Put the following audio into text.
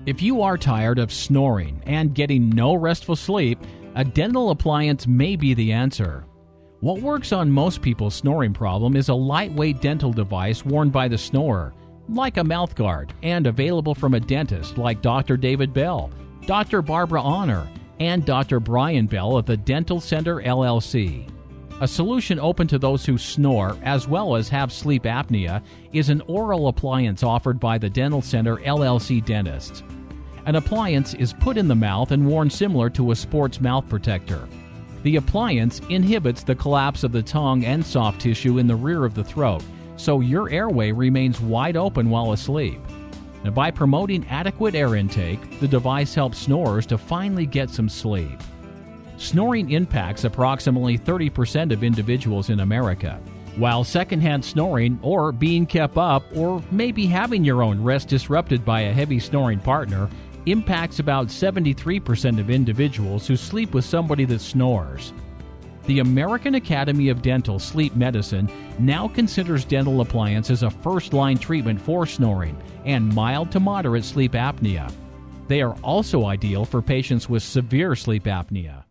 If you are tired of snoring and getting no restful sleep, a dental appliance may be the answer. What works on most people's snoring problem is a lightweight dental device worn by the snorer, like a mouthguard, and available from a dentist like Dr. David Bell, Dr. Barbara Honor, and Dr. Brian Bell of the Dental Center LLC. A solution open to those who snore as well as have sleep apnea is an oral appliance offered by the Dental Center LLC dentists. An appliance is put in the mouth and worn similar to a sports mouth protector. The appliance inhibits the collapse of the tongue and soft tissue in the rear of the throat, so your airway remains wide open while asleep. Now, by promoting adequate air intake, the device helps snorers to finally get some sleep. Snoring impacts approximately 30% of individuals in America, while secondhand snoring, or being kept up, or maybe having your own rest disrupted by a heavy snoring partner, impacts about 73% of individuals who sleep with somebody that snores. The American Academy of Dental Sleep Medicine now considers dental appliances a first-line treatment for snoring and mild to moderate sleep apnea. They are also ideal for patients with severe sleep apnea.